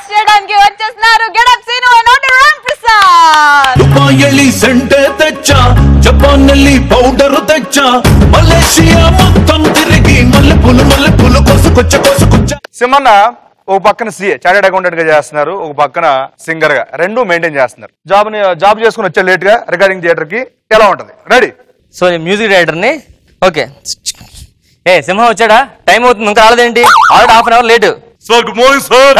Dance చేయడానికి వచ్చేస్తున్నారు Getup Seenu and Ram Prasad. Dubai centre తెచ్చా, జపాన్ పౌడర్ తెచ్చా, మలేషియా మొత్తం తిరిగి మల్లెపూలు కోసుకొచ్చా. సింహన్న ఒక పక్కన సీఏ చార్టెడ్ అకౌంటెంట్ గా చేస్తున్నారు, ఒక పక్కన సింగర్ గా, రెండు మెయింటైన్ చేస్తున్నారు. జాబ్ చేసుకుని వచ్చే లేట్ గా రికార్డింగ్ థియేటర్ కి ఎలా ఉంటది? రెడీ. సో మ్యూజిక్ డైరెక్టర్ ని. ఓకే, ఏ సింహం వచ్చాడా? టైం అవుతుంది, ఇంకా రాలేదేంటి? Already half an hour late. Sir good morning sir.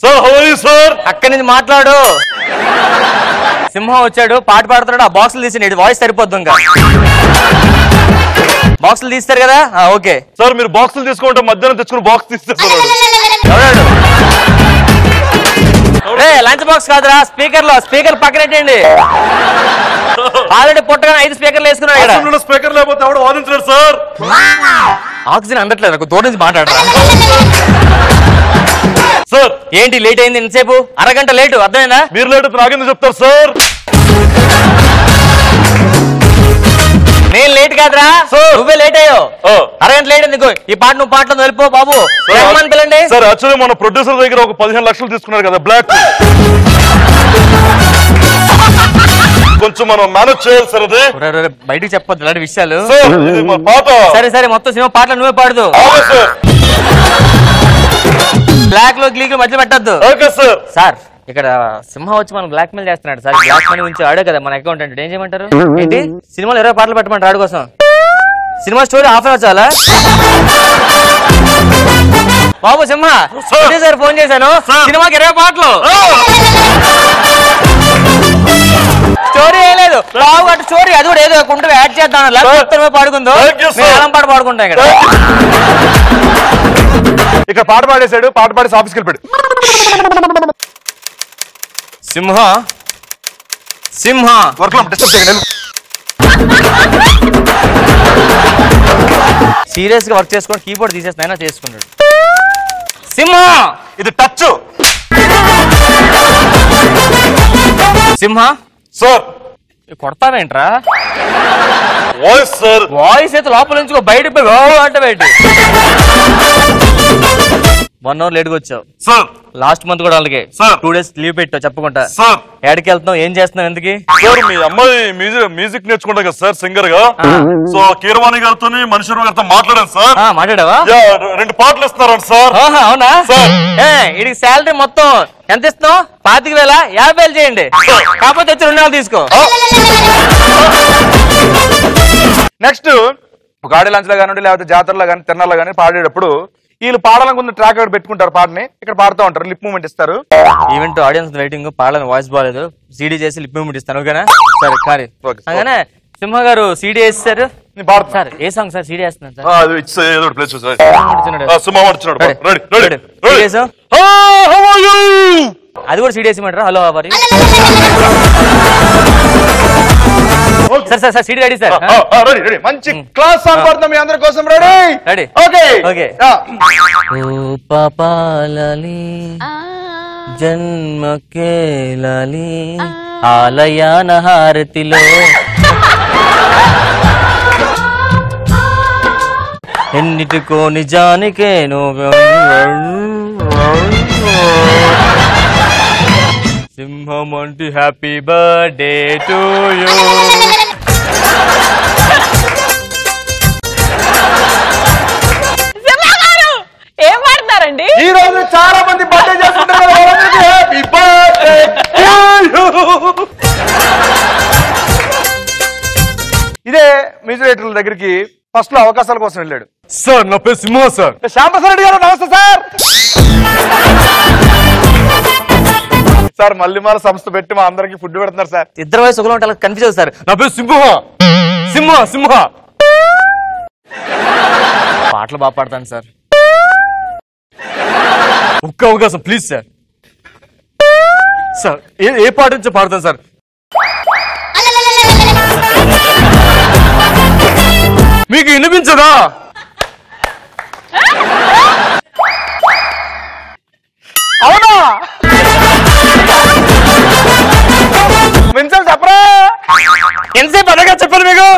Sir how are you sir? అక్కడి నుంచి మాట్లాడు. సింహం వచ్చాడు, పాట పాడుతున్నాడు, ఆ బాక్సులు తీసి వాయిస్ సరిపోద్దు. ఇంకా బాక్సులు తీస్తారు కదా? ఓకే సార్, మీరు బాక్సులు తీసుకుంటే మధ్యాహ్నం తెచ్చుకుని బాక్స్ తీస్తారు. లంచ్ బాక్స్ కాదురా, స్పీకర్ పక్కనెట్టండి. ఆల్రెడీ పుట్టగానే 5 స్పీకర్లు వేసుకున్నాడు. స్పీకర్ లేకపోతే ఎవడు వాదించలేరు సార్. ఆక్సిజన్ అందట్లేదు, దూరం నుంచి మాట్లాడరా. సార్ ఏంటి లేట్ అయింది ఎంతసేపు? అరగంట లేటు, అర్థమైందా? మీరు లేట్ నాకెందుకు చెప్తారు సార్? నేను లేట్ కాదురా, నువ్వే లేట్ అయ్యావు. అరగంట లేట్ ఎందుకు? ఈ పాట నువ్వు పాటలో వెళ్ళిపో బాబు. పిల్లండి సార్. యాక్చువల్లీ మన ప్రొడ్యూసర్ దగ్గర ఒక 15 లక్షలు తీసుకున్నారు కదా బ్లాక్, కొంచెం మనం మేనేజ్ చేయాలి సార్. అదే బయటికి చెప్పొద్దు ఇలాంటి విషయాలు. సరే సరే, మొత్తం సినిమా పాటలు నువ్వే పాడుదు. బ్లాక్ లో గ్లీక్ మధ్య పెట్టద్దు. సార్ ఇక్కడ సింహం వచ్చి మనం బ్లాక్ మెయిల్ చేస్తున్నాడు సార్. బ్లాక్ మనీ ఉంచి ఆడే కదా మన అకౌంట్ అంటే. ఏం చేయమంటారు? ఏంటి సినిమాలో 20 పాటలు పెట్టమంటారు ఆడు కోసం? Cinema story half an hour చాలా బాబు. సింహ సార్ ఫోన్ చేశాను, సినిమాకి 20 పాటలు. స్టోరీ వేయలేదు బాబు, అటు స్టోరీ అది కూడా ఏదో కుంటూ యాడ్ చేద్దాం. లేకపోతే పాడుకుందో పాట పాడుకుంటాం ఇక్కడ. ఇక్కడ పాట పాడేశాడు, పాట పాడేసి ఆఫీస్కి వెళ్ళిపోయాడు. సింహ వర్క్ లో డిస్టర్బ్ చేయండి. సీరియస్ గా వర్క్ చేసుకొని కీబోర్డ్ తీసేస్తున్నా చేసుకున్నాడు. సింహ ఇది టచ్. సింహ సార్ కొడతావేంట్రా? Voice sir. వాయిస్ అయితే లోపల నుంచి బయట అంటే బయట 1 అవర్ లేట్గా వచ్చావు సార్. లాస్ట్ మంత్ కూడా అలాగే 2 డేస్ లీవ్ పెట్టావు చెప్పకుండా. సార్ ఎక్కడికి వెళ్తున్నావు, ఏం చేస్తున్నావు, ఎందుకు? సార్ మీ అమ్మాయి మ్యూజిక్ నేర్చుకుంటా కదా సార్, సింగర్ గా. సో కీరవాణి గారితో మనుషుల గారితో మాట్లాడాను సార్. మాట్లాడావా? 2 పాటలు ఇస్తున్నారంట సార్. అవునా? వీడికి శాలరీ మొత్తం ఎంత ఇస్తున్నావు? 25,000 50,000 చేయండి, కాకపోతే వచ్చి 2 నెలలు తీసుకో. నెక్స్ట్ ఒక ఆడియో లంచ్ లో కానివ్వండి, లేకపోతే జాతరలో కానీ తిరణాల్లో కానీ పాడేటప్పుడు వీళ్ళు పాడాలనుకున్న ట్రాక్ ఇక్కడ పెట్టుకుంటారు, పాటని ఇక్కడ పాడుతూ ఉంటారు, లిప్ మూమెంట్ ఇస్తారు. ఈవెంట్ ఆడియన్స్ వెయిటింగ్, పాడాలని వాయిస్ బాగాలేదు, సీడీ చేసి లిప్ మూమెంట్ ఇస్తాను. ఓకేనా? సరే కానీ అలానే సింహ గారు సీడీ వేస్తారు సార్. ఏ సాంగ్ సార్ సీడీ వేస్తున్నాను సార్? అది కూడా సీడీ వేసిమంటారా? హలో మరి sir sir sir CD ready sir. మంచి క్లాస్ సాంగ్ పాడుతాం మీ అందరి కోసం. రెడీ? రెడీ. Okay okay. ఓ పాపాలలి జన్మకే లాలి ఆలయాన హారతిలో ఎన్నిటికో నిజానికేను సింహం అంటే హ్యాపీ బర్త్డే టు యూ. ఏం పాడతారండి? ఈ రోజు చాలా మంది బర్త్డే చేసుకుంటారు. Happy birthday to you. ఇదే మ్యూజిక్ డైరెక్టర్ల దగ్గరికి ఫస్ట్ లో అవకాశాల కోసం వెళ్ళాడు. సార్ నా పేరు సింహ సార్. శ్యాంప్రసాద్ రెడ్డి గారు నమస్తే సార్. సార్ మల్లిమాల సంస్థ పెట్టి మా అందరికి ఫుడ్ పెడుతున్నారు సార్. ఇద్దరు వయసు ఒకలో ఉంటే కన్ఫ్యూజ్ అవుతుంది సార్. నా పేరు సింహ. సింహ సింహ పాటలు బాగా పాడతాను సార్. ఒక్క అవకాశం ప్లీజ్ సార్. సార్ ఏ పాట నుంచి పాడతాను సార్? మీకు వినిపించదా? అవునా? విన్సెంట్ చెప్పరా? ఎంతసేపు అనగా చెప్పాలి మీకు?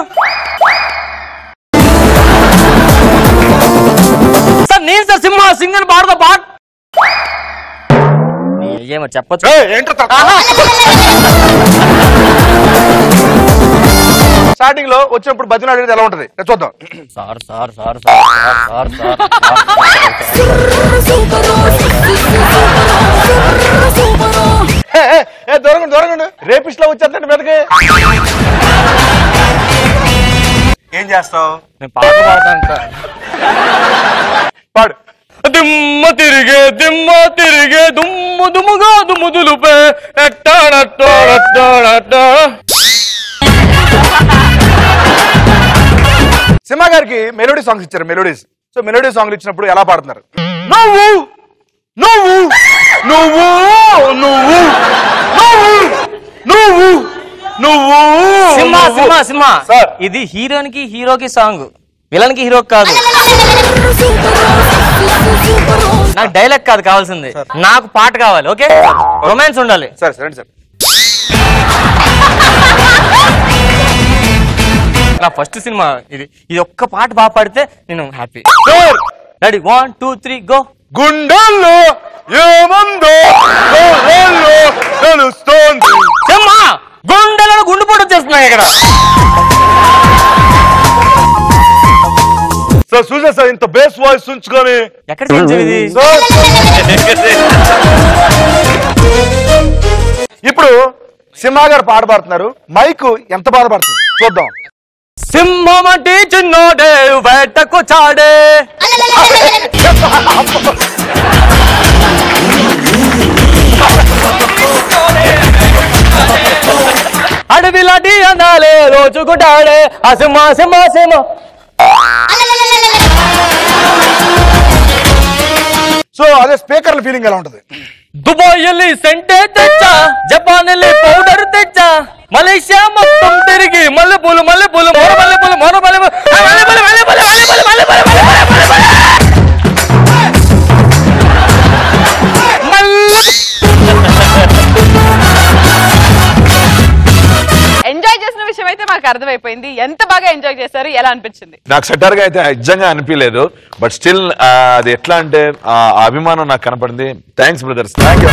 చెప్పొచ్చు. స్టార్టింగ్ లో వచ్చినప్పుడు భజన అడిగితే ఎలా ఉంటది చూద్దాం. Sir sir sir sir sir sir దూరంగా దూరంగా రేపిస్ట్ లో వచ్చేస్తాను మీదకి. ఏం చేస్తావు? నేను పాట పాడతాను సార్. పాడు. దిమ్మ తిరిగే దుమ్ము దుమ్ముగా దుమ్ముదులుపే సింహ గారికి మెలోడీ సాంగ్స్ ఇచ్చారు. మెలోడీస్. సో మెలోడీ సాంగ్లు ఇచ్చినప్పుడు ఎలా పాడుతున్నారు? నువ్వు నువ్వు నువ్వు నువ్వు నువ్వు నువ్వు సింహ సింహ సింహ సార్. ఇది హీరోనికి హీరోకి సాంగ్, విలన్ కి హీరోకి కాదు. నాకు డైలాగ్ కాదు కావాల్సింది, నాకు పాట కావాలి. ఓకే, రొమాన్స్ ఉండాలి. సరే సరే సార్. నా ఫస్ట్ సినిమా ఇది. ఇది ఒక్క పాట బాగా పాడితే నేను హ్యాపీ. Ready 1 2 3 go. గుండెల్లో ఏమందో తెలుస్తోంది. సింహ గుండెలను గుండెపోటు వచ్చేస్తున్నాయి ఇక్కడ. సార్ చూసా సార్, ఇంత బేస్ వాయిస్ ఉంచుకొని ఎక్కడ ఇది? ఇప్పుడు సింహ గారు పాట పాడుతున్నారు. మైక్ ఎంత బాధపడుతుంది చూద్దాం. సింహం అంటే చిన్నోడే వేటకు చాడే, అడవిలాంటి అందాలే రోజుకుంటాడే ఆ సింహ సింహ సింహ. సో అదే స్పీకర్ల ఫీలింగ్ ఎలా ఉంటది? దుబాయ్ వెళ్ళి సెంటే తెచ్చా, జపాన్ వెళ్ళి పౌడర్ తెచ్చా, మలేషియా మొత్తం తిరిగి మల్లెపూలు మల్లెపూలు మోర మల్లెపూలు మోర మల్లెపూలు ఎంజాయ్ చేసిన విషయం అయితే మాకు అర్థమైపోయింది. ఎంత బాగా ఎంజాయ్ చేశారు, ఎలా అనిపించింది? నాకు సెటర్ గా అయితే నిజంగా అనిపించలేదు, బట్ స్టిల్ అది ఎట్లా అంటే ఆ అభిమానం నాకు కనపడింది. Thanks brothers. Thank you.